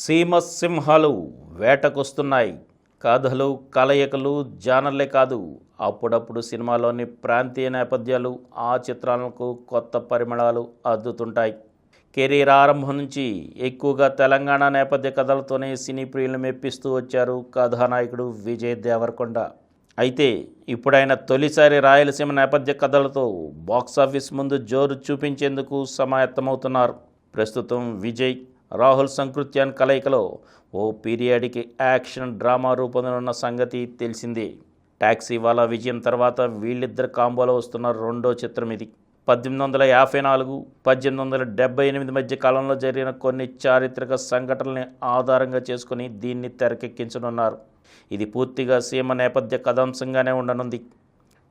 సీమ సింహాలు వేటకొస్తున్నాయి. కథలు, కలయికలు, జానర్లే కాదు, అప్పుడప్పుడు సినిమాలోని ప్రాంతీయ నేపథ్యాలు ఆ చిత్రాలకు కొత్త పరిమళాలు అద్దుతుంటాయి. కెరీర్ ఆరంభం నుంచి ఎక్కువగా తెలంగాణ నేపథ్య కథలతోనే సినీ ప్రియులను మెప్పిస్తూ వచ్చారు కథానాయకుడు విజయ్ దేవరకొండ. అయితే ఇప్పుడైన తొలిసారి రాయలసీమ నేపథ్య కథలతో బాక్సాఫీస్ ముందు జోరు చూపించేందుకు సమాయత్తమవుతున్నారు. ప్రస్తుతం విజయ్, రాహుల్ సంకృత్యాన్ కలయికలో ఓ పీరియాడిక్ యాక్షన్ డ్రామా రూపొందనున్న సంగతి తెలిసిందే. టాక్సీ వాలా విజయం తర్వాత వీళ్ళిద్దరు కాంబోలో వస్తున్న రెండో చిత్రం ఇది. 1854, 1878 మధ్య కాలంలో జరిగిన కొన్ని చారిత్రక సంఘటనల్ని ఆధారంగా చేసుకుని దీన్ని తెరకెక్కించనున్నారు. ఇది పూర్తిగా సీమ నేపథ్య కథాంశంగానే ఉండనుంది.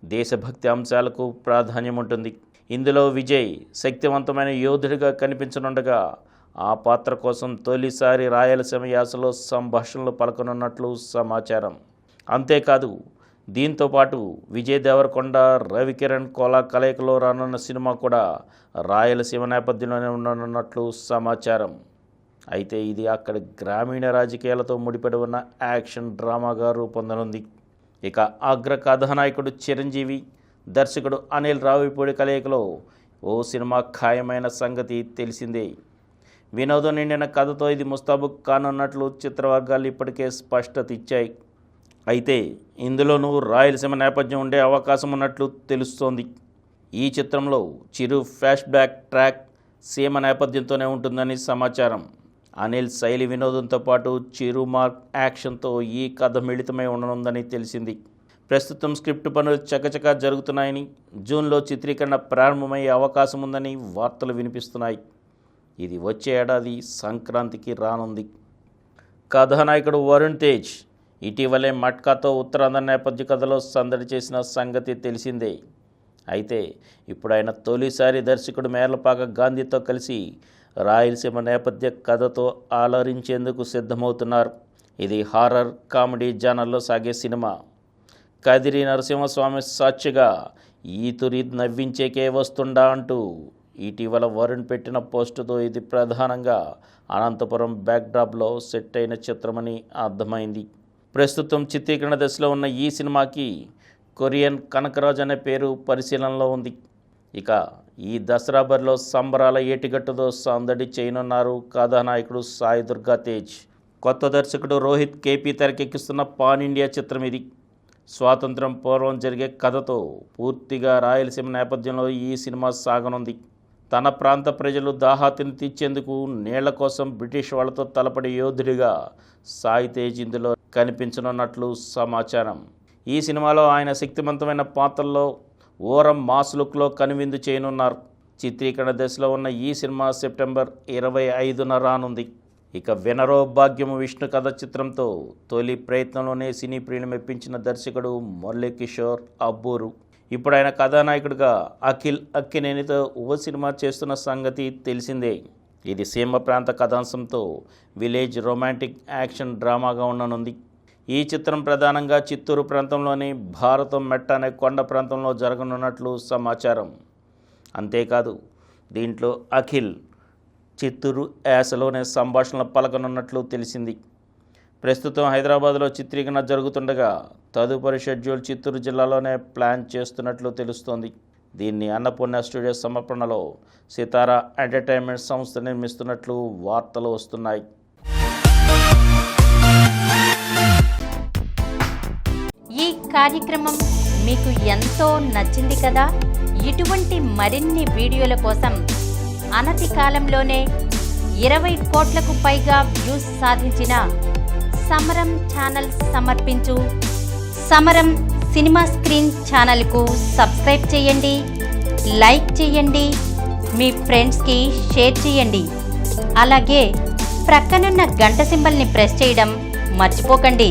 దేశభక్తి అంశాలకు ప్రాధాన్యం ఉంటుంది. ఇందులో విజయ్ శక్తివంతమైన యోధుడిగా కనిపించనుండగా ఆ పాత్ర కోసం తొలిసారి రాయలసీమ యాసలో సంభాషణలు పలకనున్నట్లు సమాచారం. అంతేకాదు, దీంతోపాటు విజయ్ దేవరకొండ, రవికిరణ్ కోలా కలయికలో రానున్న సినిమా కూడా రాయలసీమ నేపథ్యంలోనే ఉండనున్నట్లు సమాచారం. అయితే ఇది అక్కడి గ్రామీణ రాజకీయాలతో ముడిపడి ఉన్న యాక్షన్ డ్రామాగా రూపొందనుంది. ఇక అగ్ర కథానాయకుడు చిరంజీవి, దర్శకుడు అనిల్ రావిపూడి కలయికలో ఓ సినిమా ఖాయమైన సంగతి తెలిసిందే. వినోదం నిండిన కథతో ఇది ముస్తాబు కానున్నట్లు చిత్రవర్గాలు ఇప్పటికే స్పష్టత ఇచ్చాయి. అయితే ఇందులోనూ రాయలసీమ నేపథ్యం ఉండే అవకాశం ఉన్నట్లు తెలుస్తోంది. ఈ చిత్రంలో చిరు ఫ్లాష్ బ్యాక్ ట్రాక్ సీమ నేపథ్యంతోనే ఉంటుందని సమాచారం. అనిల్ శైలి వినోదంతో పాటు చిరు మార్క్ యాక్షన్తో ఈ కథ మిళితమై ఉండనుందని తెలిసింది. ప్రస్తుతం స్క్రిప్ట్ పనులు చకచకా జరుగుతున్నాయని, జూన్లో చిత్రీకరణ ప్రారంభమయ్యే అవకాశం ఉందని వార్తలు వినిపిస్తున్నాయి. ఇది వచ్చే ఏడాది సంక్రాంతికి రానుంది. కథానాయకుడు వరుణ్ తేజ్ ఇటీవలే మట్కాతో ఉత్తరాంధ్ర నేపథ్య కథలో సందడి చేసిన సంగతి తెలిసిందే. అయితే ఇప్పుడు ఆయన తొలిసారి దర్శకుడు మేర్లపాక గాంధీతో కలిసి రాయలసీమ నేపథ్య కథతో ఆలరించేందుకు సిద్ధమవుతున్నారు. ఇది హారర్ కామెడీ జానర్లో సాగే సినిమా. కదిరి నరసింహస్వామి సాక్షిగా ఈతురి నవ్వించేకే వస్తుండా అంటూ ఇటీవల వరుణ్ పెట్టిన పోస్టుతో ఇది ప్రధానంగా అనంతపురం బ్యాక్డ్రాప్లో సెట్ అయిన చిత్రమని అర్థమైంది. ప్రస్తుతం చిత్రీకరణ దశలో ఉన్న ఈ సినిమాకి కొరియన్ కనకరాజ్ అనే పేరు పరిశీలనలో ఉంది. ఇక ఈ దసరా బరిలో సంబరాల ఏటిగట్టుతో సందడి చేయనున్నారు కథానాయకుడు సాయి దుర్గా తేజ్. కొత్త దర్శకుడు రోహిత్ కేపీ తెరకెక్కిస్తున్న పాన్ ఇండియా చిత్రం ఇది. స్వాతంత్రం పూర్వం జరిగే కథతో పూర్తిగా రాయలసీమ నేపథ్యంలో ఈ సినిమా సాగనుంది. తన ప్రాంత ప్రజలు దాహాతిని తీర్చేందుకు నీళ్ల కోసం బ్రిటిష్ వాళ్లతో తలపడే యోధుడిగా సాయి తేజ్ ఇందులో కనిపించనున్నట్లు సమాచారం. ఈ సినిమాలో ఆయన శక్తివంతమైన పాత్రల్లో ఓరం మాస్ లుక్లో కనువిందు చేయనున్నారు. చిత్రీకరణ దశలో ఉన్న ఈ సినిమా సెప్టెంబర్ 25న రానుంది. ఇక వినరో భాగ్యము విష్ణు కథ చిత్రంతో తొలి ప్రయత్నంలోనే సినీ ప్రియులు మెప్పించిన దర్శకుడు మురళీకిషోర్ అబ్బూరు ఇప్పుడు ఆయన కథానాయకుడిగా అఖిల్ అక్కినేనితో ఓ సినిమా చేస్తున్న సంగతి తెలిసిందే. ఇది సీమ ప్రాంత కథాంశంతో విలేజ్ రొమాంటిక్ యాక్షన్ డ్రామాగా ఉండనుంది. ఈ చిత్రం ప్రధానంగా చిత్తూరు ప్రాంతంలోని భారతం మెట్ట అనే కొండ ప్రాంతంలో జరగనున్నట్లు సమాచారం. అంతేకాదు, దీంట్లో అఖిల్ చిత్తూరు యాసలోనే సంభాషణలు పలకనున్నట్లు తెలిసింది. ప్రస్తుతం హైదరాబాద్లో చిత్రీకరణ జరుగుతుండగా తదుపరి షెడ్యూల్ చిత్తూరు జిల్లాలోనే ప్లాన్ చేస్తున్నట్లు తెలుస్తోంది. దీన్ని అన్నపూర్ణ స్టూడియోస్ సమర్పణలో సితారా ఎంటర్టైన్మెంట్ సంస్థ నిర్మిస్తున్నట్లు వార్తలు వస్తున్నాయి. ఈ కార్యక్రమం మీకు ఎంతో నచ్చింది కదా. ఇటువంటి మరిన్ని వీడియోల కోసం అనతి కాలంలోనే 20 కోట్లకు పైగా వ్యూస్ సాధించిన సమరం ఛానల్ సమర్పించు సమరం సినిమా స్క్రీన్ ఛానల్కు సబ్స్క్రైబ్ చేయండి, లైక్ చేయండి, మీ ఫ్రెండ్స్కి షేర్ చేయండి. అలాగే ప్రక్కనున్న గంట సింబల్ని ప్రెస్ చేయడం మర్చిపోకండి.